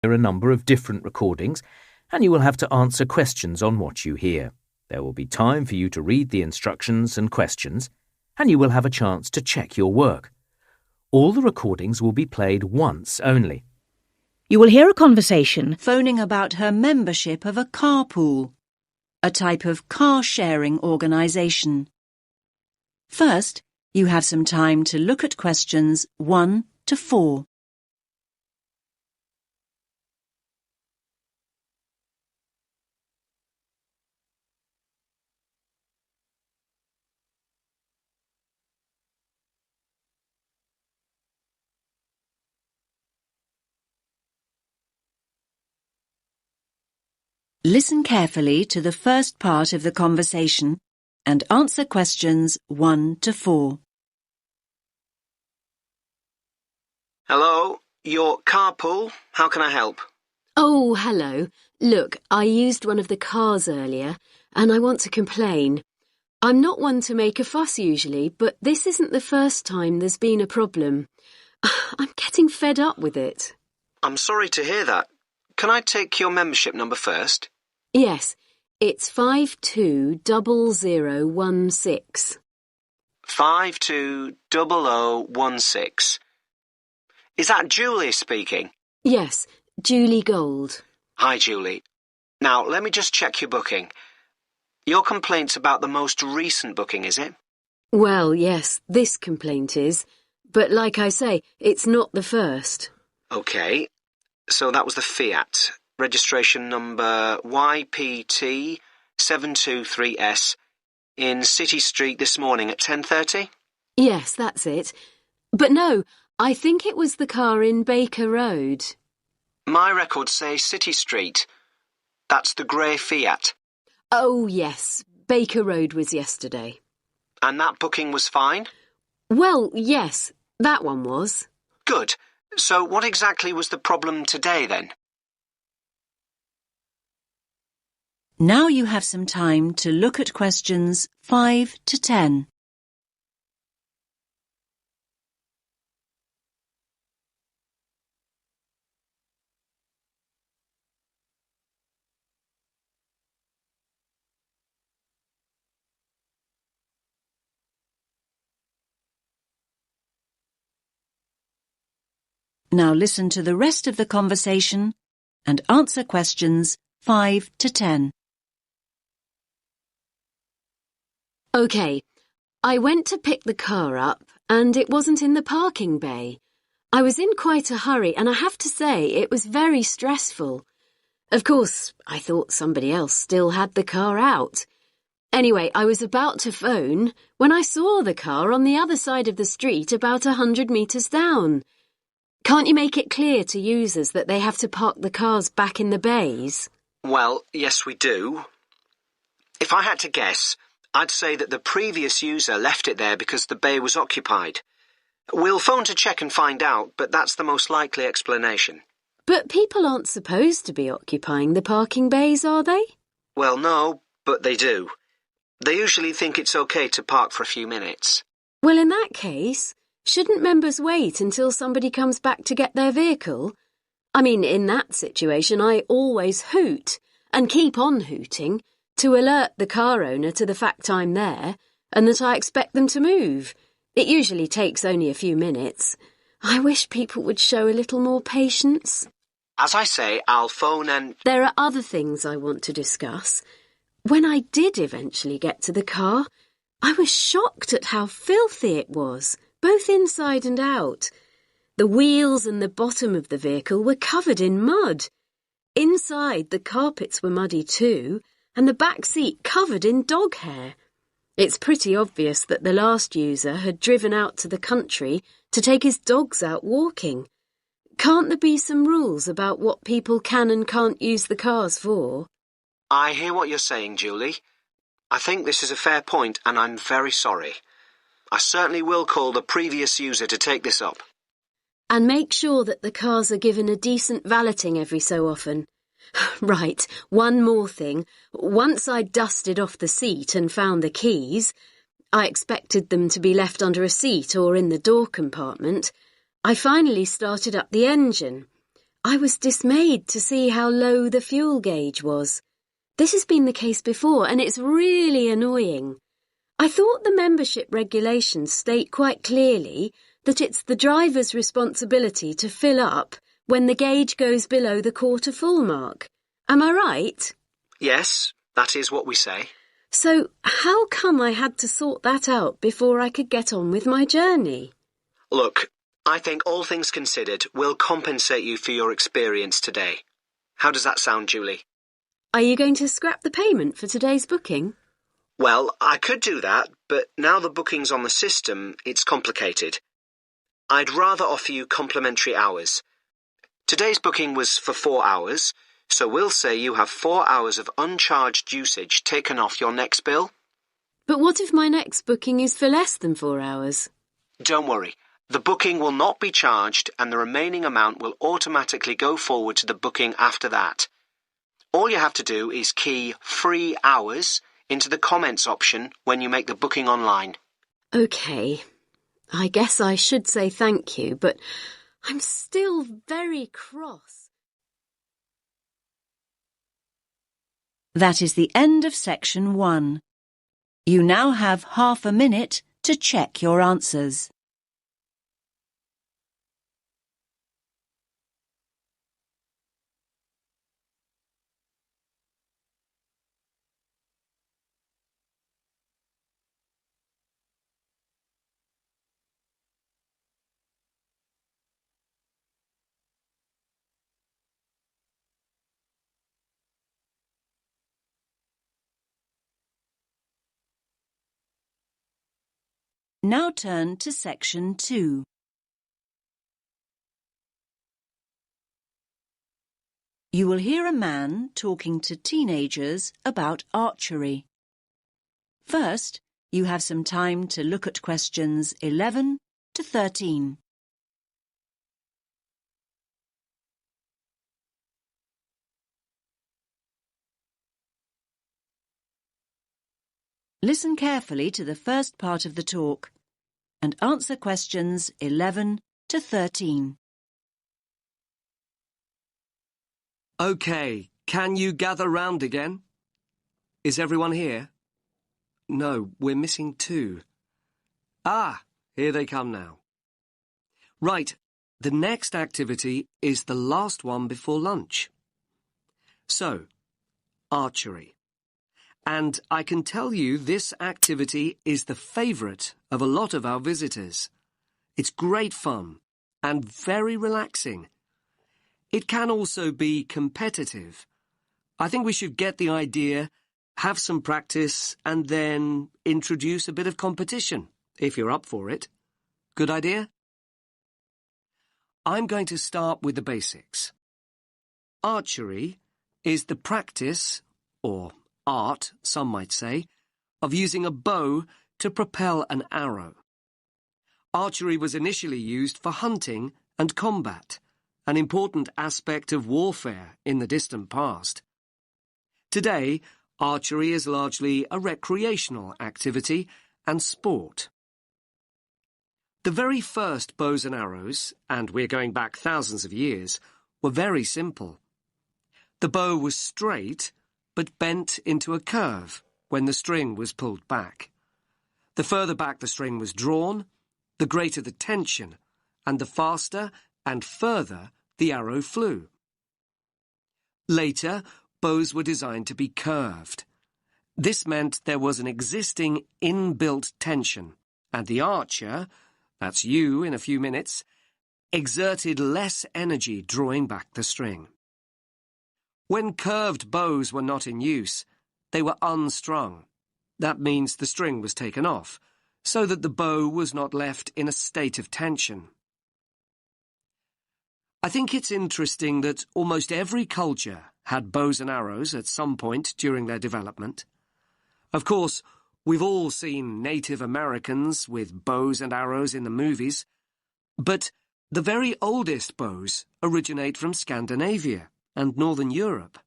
hear a number of different recordings, and you will have to answer questions on what you hear. There will be time for you to read the instructions and questions, and you will have a chance to check your work. All the recordings will be played once only. You will hear a conversation phoning about her membership of a carpool, a type of car-sharing organisation. First, you have some time to look at questions 1 to 4. Listen carefully to the first part of the conversation and answer questions 1 to 4. Hello, your carpool. How can I help? Oh, hello. Look, I used one of the cars earlier, and I want to complain. I'm not one to make a fuss usually, but this isn't the first time there's been a problem. I'm getting fed up with it. I'm sorry to hear that. Can I take your membership number first? Yes, it's 520016. 520016. Is that Julie speaking? Yes, Julie Gold. Hi, Julie. Now, let me just check your booking. Your complaint's about the most recent booking, is it? Well, yes, this complaint is. But like I say, it's not the first. OK. So that was the Fiat. Registration number YPT723S in City Street this morning at 10:30? Yes, that's it. But no, I think it was the car in Baker Road. My records say City Street. That's the grey Fiat. Oh, yes, Baker Road was yesterday. And that booking was fine? Well, yes, that one was. Good. So what exactly was the problem today, then? Now you have some time to look at questions 5 to 10. Now listen to the rest of the conversation and answer questions 5 to 10. OK, I went to pick the car up and it wasn't in the parking bay. I was in quite a hurry and I have to say it was very stressful. Of course, I thought somebody else still had the car out. Anyway, I was about to phone when I saw the car on the other side of the street about 100 metres down. Can't you make it clear to users that they have to park the cars back in the bays? Well, yes, we do. If I had to guess, I'd say that the previous user left it there because the bay was occupied. We'll phone to check and find out, but that's the most likely explanation. But people aren't supposed to be occupying the parking bays, are they? Well, no, but they do. They usually think it's okay to park for a few minutes. Well, in that case, shouldn't members wait until somebody comes back to get their vehicle? I mean, in that situation, I always hoot and keep on hooting to alert the car owner to the fact I'm there and that I expect them to move. It usually takes only a few minutes. I wish people would show a little more patience. As I say, I'll phone and... There are other things I want to discuss. When I did eventually get to the car, I was shocked at how filthy it was, both inside and out. The wheels and the bottom of the vehicle were covered in mud. Inside, the carpets were muddy too, and the back seat covered in dog hair. It's pretty obvious that the last user had driven out to the country to take his dogs out walking. Can't there be some rules about what people can and can't use the cars for? I hear what you're saying, Julie. I think this is a fair point, and I'm very sorry. I certainly will call the previous user to take this up. And make sure that the cars are given a decent valeting every so often. Right, one more thing. Once I'd dusted off the seat and found the keys, I expected them to be left under a seat or in the door compartment, I finally started up the engine. I was dismayed to see how low the fuel gauge was. This has been the case before, and it's really annoying. I thought the membership regulations state quite clearly that it's the driver's responsibility to fill up when the gauge goes below the quarter full mark. Am I right? Yes, that is what we say. So how come I had to sort that out before I could get on with my journey? Look, I think all things considered, we'll compensate you for your experience today. How does that sound, Julie? Are you going to scrap the payment for today's booking? Well, I could do that, but now the booking's on the system, it's complicated. I'd rather offer you complimentary hours. Today's booking was for 4 hours, so we'll say you have 4 hours of uncharged usage taken off your next bill. But what if my next booking is for less than 4 hours? Don't worry. The booking will not be charged and the remaining amount will automatically go forward to the booking after that. All you have to do is key free hours into the comments option when you make the booking online. OK. I guess I should say thank you, but I'm still very cross. That is the end of section 1. You now have half a minute to check your answers. Now turn to section 2. You will hear a man talking to teenagers about archery. First, you have some time to look at questions 11 to 13. Listen carefully to the first part of the talk and answer questions 11 to 13. OK, can you gather round again? Is everyone here? No, we're missing 2. Ah, here they come now. Right, the next activity is the last one before lunch. So, archery. And I can tell you this activity is the favourite of a lot of our visitors. It's great fun and very relaxing. It can also be competitive. I think we should get the idea, have some practice, and then introduce a bit of competition, if you're up for it. Good idea? I'm going to start with the basics. Archery is the practice, or art, some might say, of using a bow to propel an arrow. Archery was initially used for hunting and combat, an important aspect of warfare in the distant past. Today, archery is largely a recreational activity and sport. The very first bows and arrows, and we're going back thousands of years, were very simple. The bow was straight, but bent into a curve when the string was pulled back. The further back the string was drawn, the greater the tension, and the faster and further the arrow flew. Later, bows were designed to be curved. This meant there was an existing inbuilt tension, and the archer, that's you in a few minutes, exerted less energy drawing back the string. When curved bows were not in use, they were unstrung. That means the string was taken off, so that the bow was not left in a state of tension. I think it's interesting that almost every culture had bows and arrows at some point during their development. Of course, we've all seen Native Americans with bows and arrows in the movies, but the very oldest bows originate from Scandinavia and Northern Europe.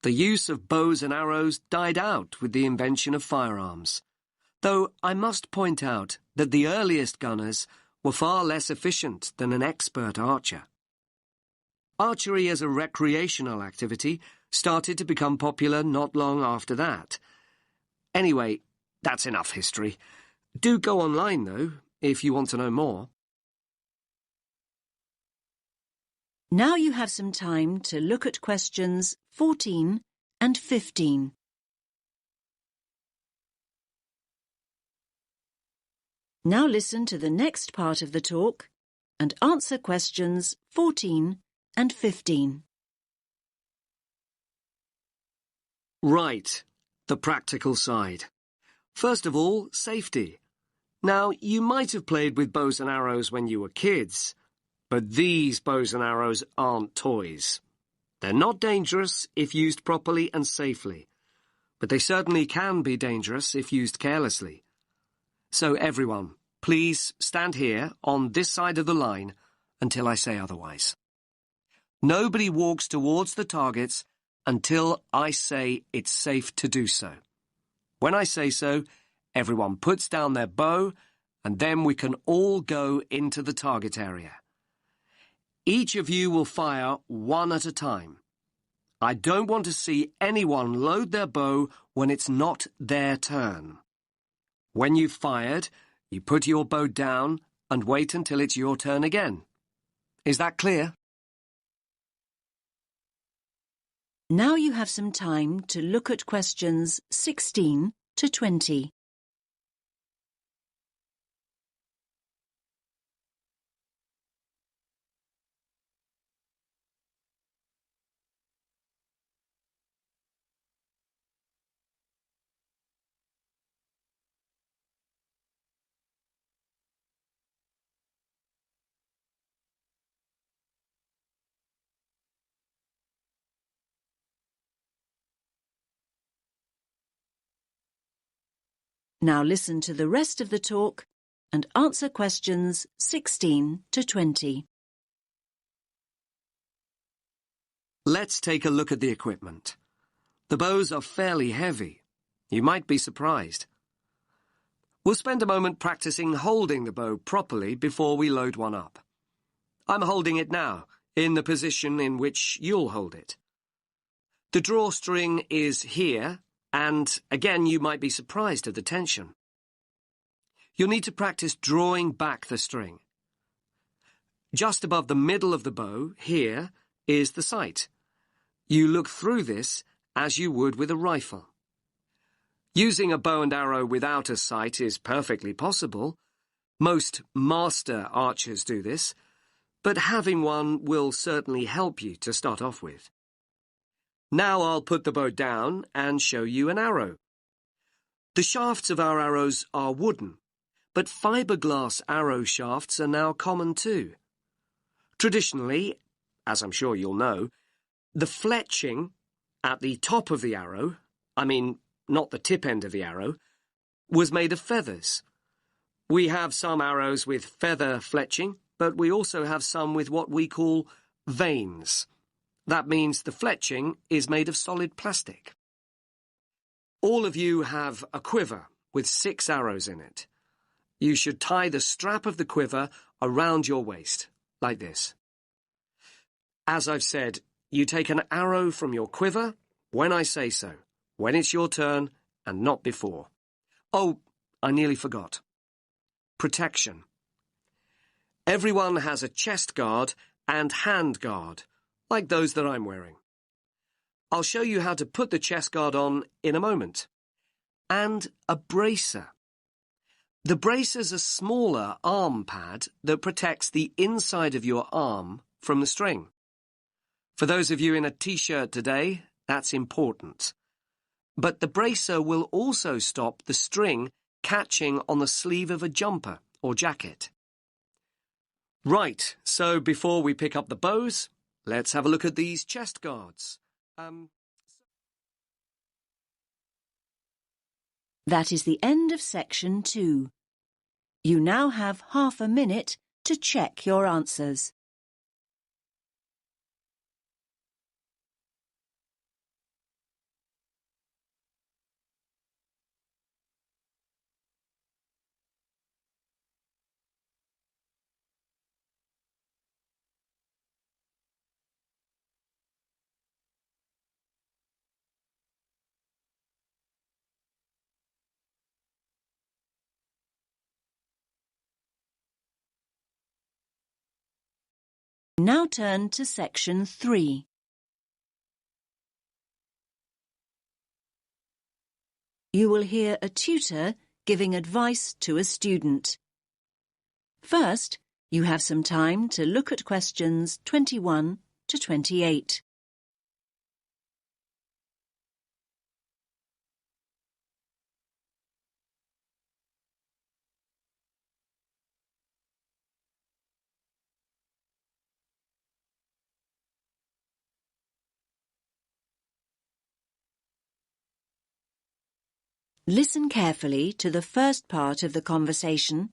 The use of bows and arrows died out with the invention of firearms, though I must point out that the earliest gunners were far less efficient than an expert archer. Archery as a recreational activity started to become popular not long after that. Anyway, that's enough history. Do go online, though, if you want to know more. Now you have some time to look at questions 14 and 15. Now listen to the next part of the talk and answer questions 14 and 15. Right, the practical side. First of all, safety. Now, you might have played with bows and arrows when you were kids, but these bows and arrows aren't toys. They're not dangerous if used properly and safely, but they certainly can be dangerous if used carelessly. So everyone, please stand here on this side of the line until I say otherwise. Nobody walks towards the targets until I say it's safe to do so. When I say so, everyone puts down their bow, and then we can all go into the target area. Each of you will fire one at a time. I don't want to see anyone load their bow when it's not their turn. When you've fired, you put your bow down and wait until it's your turn again. Is that clear? Now you have some time to look at questions 16 to 20. Now listen to the rest of the talk and answer questions 16 to 20. Let's take a look at the equipment. The bows are fairly heavy. You might be surprised. We'll spend a moment practicing holding the bow properly before we load one up. I'm holding it now, in the position in which you'll hold it. The drawstring is here, and again you might be surprised at the tension. You'll need to practice drawing back the string. Just above the middle of the bow, here, is the sight. You look through this as you would with a rifle. Using a bow and arrow without a sight is perfectly possible. Most master archers do this, but having one will certainly help you to start off with. Now I'll put the bow down and show you an arrow. The shafts of our arrows are wooden, but fiberglass arrow shafts are now common too. Traditionally, as I'm sure you'll know, the fletching at the top of the arrow, not the tip end of the arrow, was made of feathers. We have some arrows with feather fletching, but we also have some with what we call vanes. That means the fletching is made of solid plastic. All of you have a quiver with 6 arrows in it. You should tie the strap of the quiver around your waist, like this. As I've said, you take an arrow from your quiver when I say so, when it's your turn and not before. Oh, I nearly forgot. Protection. Everyone has a chest guard and hand guard, like those that I'm wearing. I'll show you how to put the chest guard on in a moment. And a bracer. The bracer's a smaller arm pad that protects the inside of your arm from the string. For those of you in a t-shirt today, that's important. But the bracer will also stop the string catching on the sleeve of a jumper or jacket. Right, so before we pick up the bows, let's have a look at these chest guards. That is the end of section 2. You now have half a minute to check your answers. Now turn to section 3. You will hear a tutor giving advice to a student. First, you have some time to look at questions 21 to 28. Listen carefully to the first part of the conversation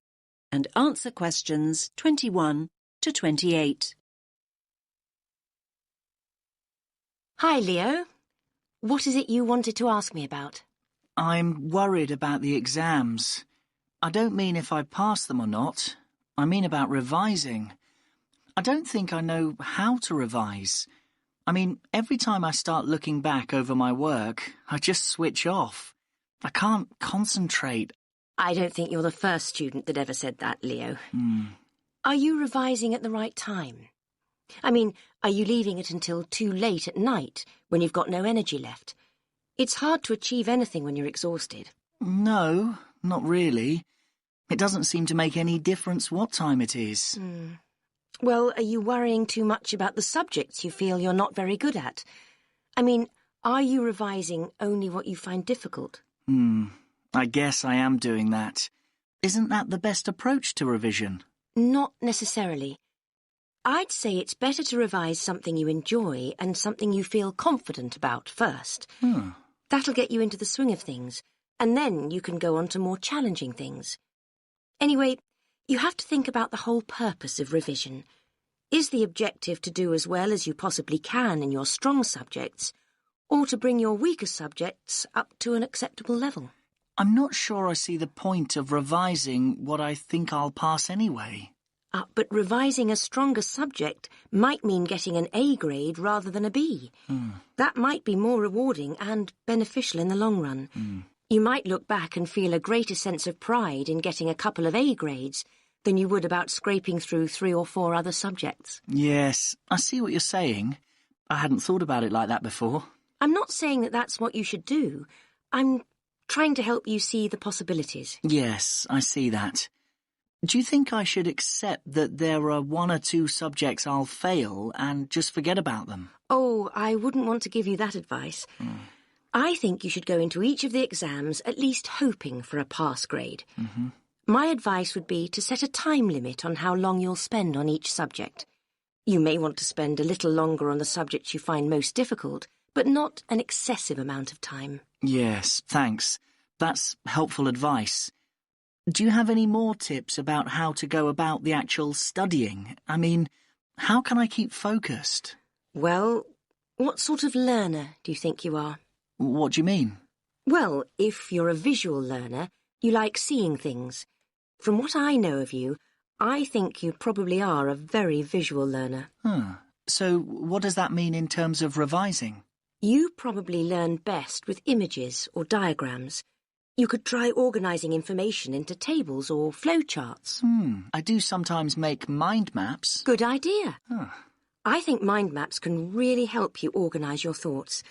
and answer questions 21 to 28. Hi, Leo. What is it you wanted to ask me about? I'm worried about the exams. I don't mean if I pass them or not. I mean about revising. I don't think I know how to revise. I mean, every time I start looking back over my work, I just switch off. I can't concentrate. I don't think you're the first student that ever said that, Leo. Are you revising at the right time? I mean, are you leaving it until too late at night when you've got no energy left? It's hard to achieve anything when you're exhausted. No, not really. It doesn't seem to make any difference what time it is. Well, are you worrying too much about the subjects you feel you're not very good at? I mean, are you revising only what you find difficult? I guess I am doing that. Isn't that the best approach to revision? Not necessarily. I'd say it's better to revise something you enjoy and something you feel confident about first. That'll get you into the swing of things, and then you can go on to more challenging things. Anyway, you have to think about the whole purpose of revision. Is the objective to do as well as you possibly can in your strong subjects, or to bring your weaker subjects up to an acceptable level? I'm not sure I see the point of revising what I think I'll pass anyway. But revising a stronger subject might mean getting an A grade rather than a B. That might be more rewarding and beneficial in the long run. You might look back and feel a greater sense of pride in getting a couple of A grades than you would about scraping through 3 or 4 other subjects. Yes, I see what you're saying. I hadn't thought about it like that before. I'm not saying that that's what you should do. I'm trying to help you see the possibilities. Yes, I see that. Do you think I should accept that there are 1 or 2 subjects I'll fail and just forget about them? Oh, I wouldn't want to give you that advice. I think you should go into each of the exams at least hoping for a pass grade. My advice would be to set a time limit on how long you'll spend on each subject. You may want to spend a little longer on the subjects you find most difficult, but not an excessive amount of time. Yes, thanks. That's helpful advice. Do you have any more tips about how to go about the actual studying? I mean, how can I keep focused? Well, what sort of learner do you think you are? What do you mean? Well, if you're a visual learner, you like seeing things. From what I know of you, I think you probably are a very visual learner. So what does that mean in terms of revising? You probably learn best with images or diagrams. You could try organising information into tables or flowcharts. I do sometimes make mind maps. Good idea. I think mind maps can really help you organise your thoughts.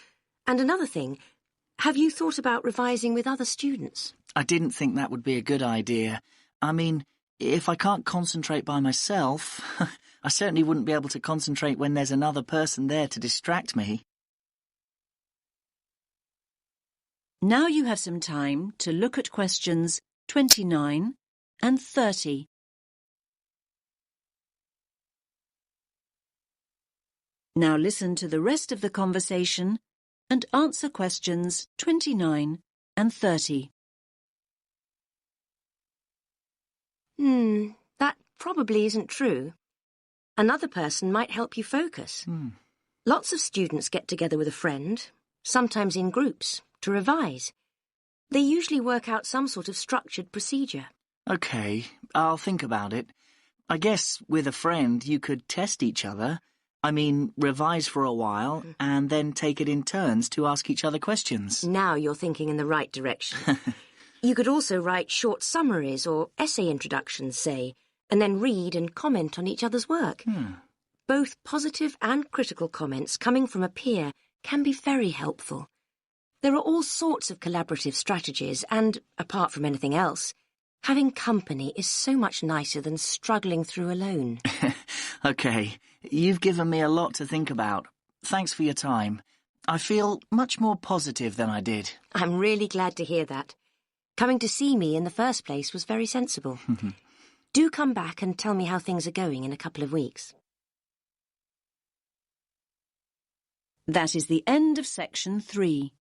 And another thing, have you thought about revising with other students? I didn't think that would be a good idea. I mean, if I can't concentrate by myself, I certainly wouldn't be able to concentrate when there's another person there to distract me. Now you have some time to look at questions 29 and 30. Now listen to the rest of the conversation and answer questions 29 and 30. That probably isn't true. Another person might help you focus. Lots of students get together with a friend, sometimes in groups, to revise. They usually work out some sort of structured procedure. OK, I'll think about it. I guess with a friend you could test each other. I mean, revise for a while and then take it in turns to ask each other questions. Now you're thinking in the right direction. You could also write short summaries or essay introductions, say, and then read and comment on each other's work. Both positive and critical comments coming from a peer can be very helpful. There are all sorts of collaborative strategies and, apart from anything else, having company is so much nicer than struggling through alone. OK, you've given me a lot to think about. Thanks for your time. I feel much more positive than I did. I'm really glad to hear that. Coming to see me in the first place was very sensible. Do come back and tell me how things are going in a couple of weeks. That is the end of section 3.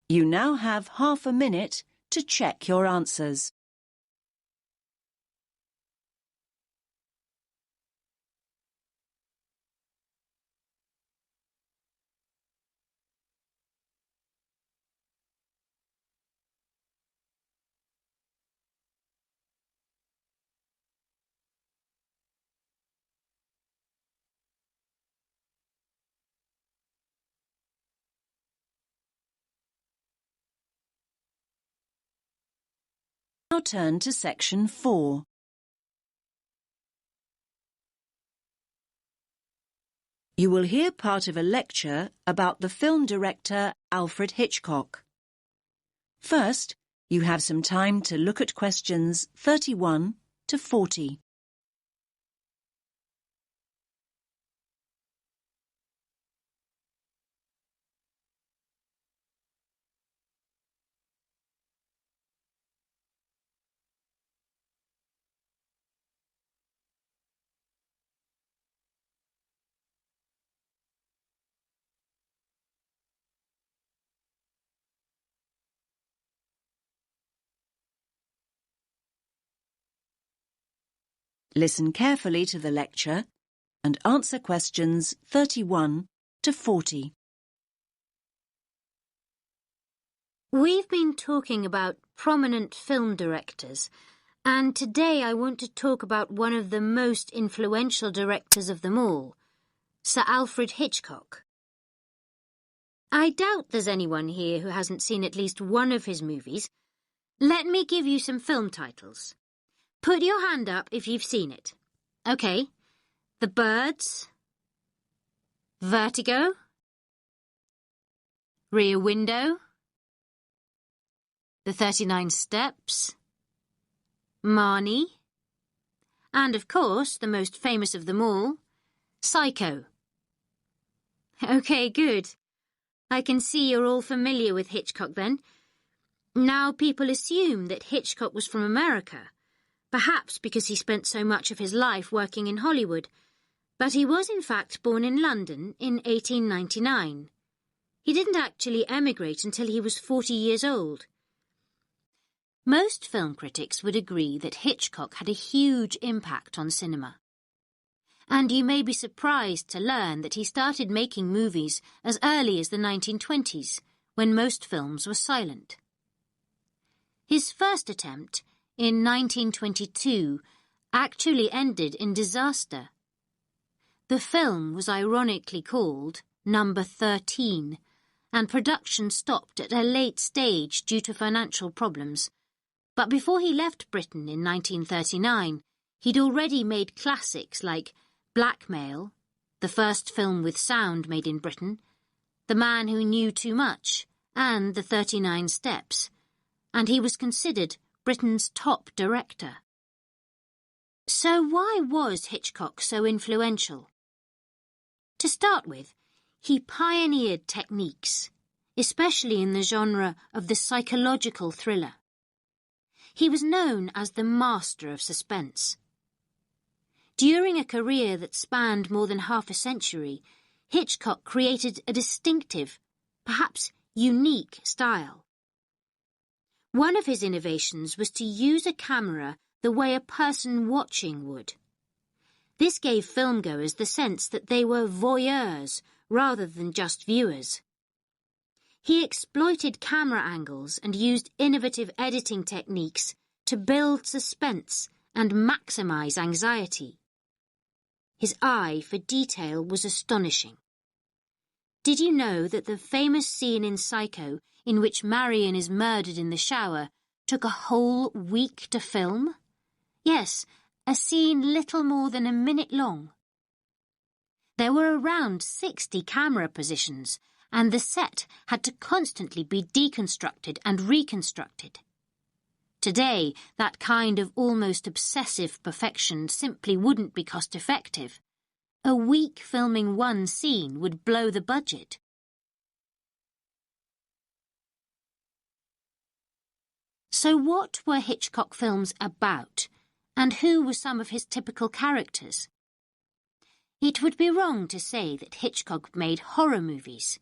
You now have half a minute to check your answers. Now turn to section 4. You will hear part of a lecture about the film director Alfred Hitchcock. First, you have some time to look at questions 31 to 40. Listen carefully to the lecture and answer questions 31 to 40. We've been talking about prominent film directors, and today I want to talk about one of the most influential directors of them all, Sir Alfred Hitchcock. I doubt there's anyone here who hasn't seen at least one of his movies. Let me give you some film titles. Put your hand up if you've seen it. OK. The Birds. Vertigo. Rear Window. The 39 Steps. Marnie. And, of course, the most famous of them all, Psycho. OK, good. I can see you're all familiar with Hitchcock then. Now people assume that Hitchcock was from America, perhaps because he spent so much of his life working in Hollywood, but he was in fact born in London in 1899. He didn't actually emigrate until he was 40 years old. Most film critics would agree that Hitchcock had a huge impact on cinema. And you may be surprised to learn that he started making movies as early as the 1920s, when most films were silent. His first attempt, in 1922, actually ended in disaster. The film was ironically called Number 13, and production stopped at a late stage due to financial problems. But before he left Britain in 1939, he'd already made classics like Blackmail, the first film with sound made in Britain, The Man Who Knew Too Much, and The 39 Steps, and he was considered Britain's top director. So why was Hitchcock so influential? To start with, he pioneered techniques, especially in the genre of the psychological thriller. He was known as the master of suspense. During a career that spanned more than half a century, Hitchcock created a distinctive, perhaps unique style. One of his innovations was to use a camera the way a person watching would. This gave filmgoers the sense that they were voyeurs rather than just viewers. He exploited camera angles and used innovative editing techniques to build suspense and maximize anxiety. His eye for detail was astonishing. Did you know that the famous scene in Psycho, in which Marion is murdered in the shower, took a whole week to film? Yes, a scene little more than a minute long. There were around 60 camera positions, and the set had to constantly be deconstructed and reconstructed. Today, that kind of almost obsessive perfection simply wouldn't be cost-effective. A week filming one scene would blow the budget. So what were Hitchcock films about, and who were some of his typical characters? It would be wrong to say that Hitchcock made horror movies,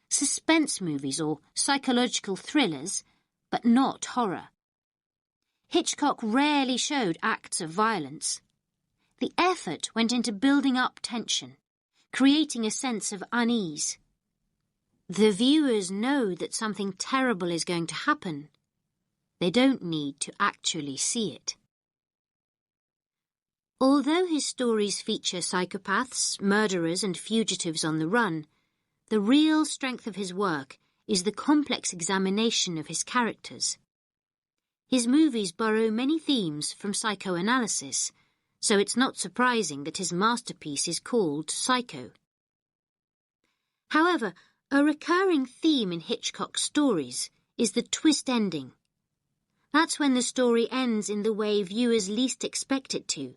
suspense movies or psychological thrillers, but not horror. Hitchcock rarely showed acts of violence. The effort went into building up tension, creating a sense of unease. The viewers know that something terrible is going to happen. They don't need to actually see it. Although his stories feature psychopaths, murderers and fugitives on the run, the real strength of his work is the complex examination of his characters. His movies borrow many themes from psychoanalysis, so it's not surprising that his masterpiece is called Psycho. However, a recurring theme in Hitchcock's stories is the twist ending. That's when the story ends in the way viewers least expect it to.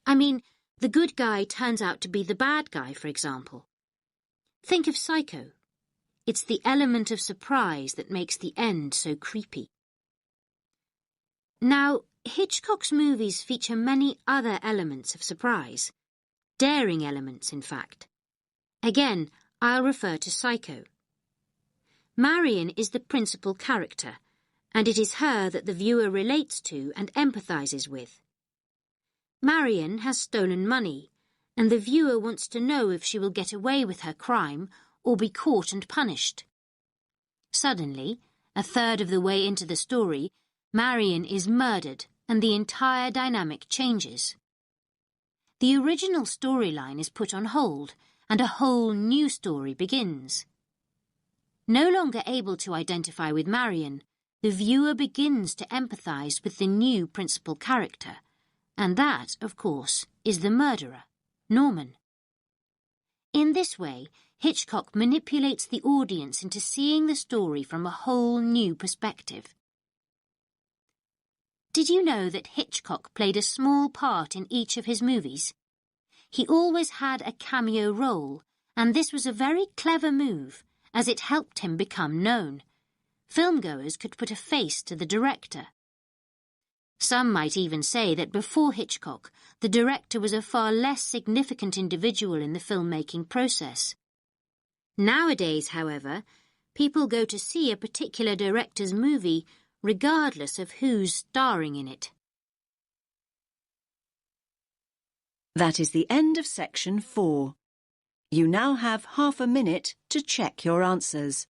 I mean, the good guy turns out to be the bad guy, for example. Think of Psycho. It's the element of surprise that makes the end so creepy. Now, Hitchcock's movies feature many other elements of surprise. Daring elements, in fact. Again, I'll refer to Psycho. Marion is the principal character, and it is her that the viewer relates to and empathizes with. Marion has stolen money, and the viewer wants to know if she will get away with her crime or be caught and punished. Suddenly, a third of the way into the story, Marion is murdered and the entire dynamic changes. The original storyline is put on hold and a whole new story begins. No longer able to identify with Marion, the viewer begins to empathize with the new principal character. And that, of course, is the murderer, Norman. In this way, Hitchcock manipulates the audience into seeing the story from a whole new perspective. Did you know that Hitchcock played a small part in each of his movies? He always had a cameo role, and this was a very clever move, as it helped him become known. Filmgoers could put a face to the director. Some might even say that before Hitchcock, the director was a far less significant individual in the filmmaking process. Nowadays, however, people go to see a particular director's movie regardless of who's starring in it. That is the end of section 4. You now have half a minute to check your answers.